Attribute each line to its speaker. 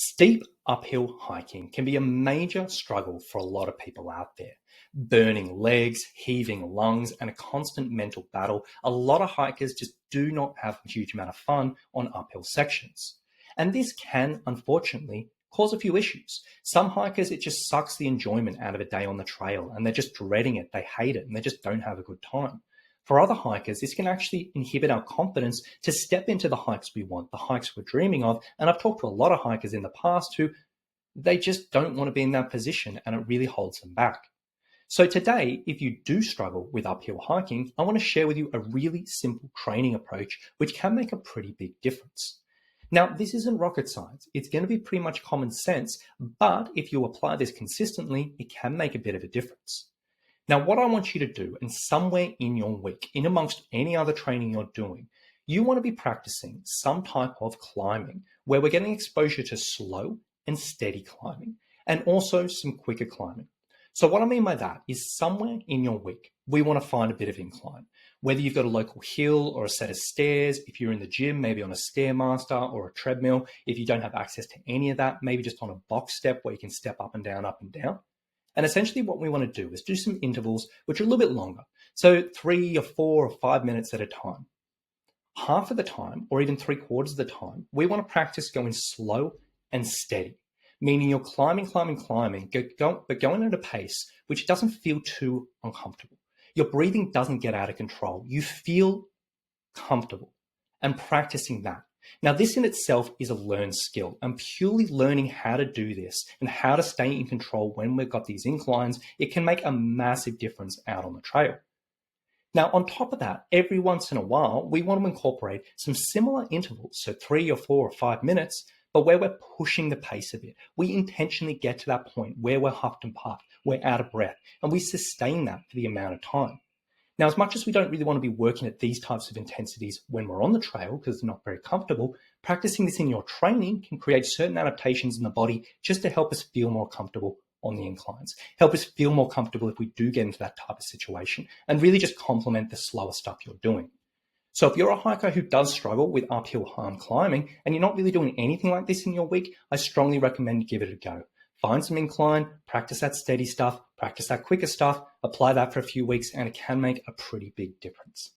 Speaker 1: Steep uphill hiking can be a major struggle for a lot of people out there. Burning legs, heaving lungs, and a constant mental battle, a lot of hikers just do not have a huge amount of fun on uphill sections. And this can, unfortunately, cause a few issues. Some hikers, it just sucks the enjoyment out of a day on the trail and they're just dreading it, they hate it, and they just don't have a good time. For other hikers, this can actually inhibit our confidence to step into the hikes we want, the hikes we're dreaming of. And I've talked to a lot of hikers in the past who they just don't want to be in that position and it really holds them back. So today, if you do struggle with uphill hiking, I want to share with you a really simple training approach which can make a pretty big difference. Now, this isn't rocket science. It's going to be pretty much common sense, but if you apply this consistently, it can make a bit of a difference. Now, what I want you to do, and somewhere in your week, in amongst any other training you're doing, you want to be practicing some type of climbing where we're getting exposure to slow and steady climbing and also some quicker climbing. So what I mean by that is somewhere in your week, we want to find a bit of incline. Whether you've got a local hill or a set of stairs, if you're in the gym, maybe on a Stairmaster or a treadmill. If you don't have access to any of that, maybe just on a box step where you can step up and down, up and down. And essentially what we want to do is do some intervals which are a little bit longer. So 3 or 4 or 5 minutes at a time. Half of the time, or even 3/4 of the time, we want to practice going slow and steady. Meaning you're climbing, but going at a pace which doesn't feel too uncomfortable. Your breathing doesn't get out of control. You feel comfortable and practicing that. Now, this in itself is a learned skill, and purely learning how to do this and how to stay in control when we've got these inclines, it can make a massive difference out on the trail. Now, on top of that, every once in a while, we want to incorporate some similar intervals, so 3 or 4 or 5 minutes, but where we're pushing the pace a bit. We intentionally get to that point where we're huffed and puffed, we're out of breath, and we sustain that for the amount of time. Now, as much as we don't really want to be working at these types of intensities when we're on the trail because it's not very comfortable, practicing this in your training can create certain adaptations in the body just to help us feel more comfortable on the inclines, help us feel more comfortable if we do get into that type of situation, and really just complement the slower stuff you're doing. So if you're a hiker who does struggle with uphill arm climbing and you're not really doing anything like this in your week, I strongly recommend you give it a go. Find some incline, practice that steady stuff, practice that quicker stuff, apply that for a few weeks, and it can make a pretty big difference.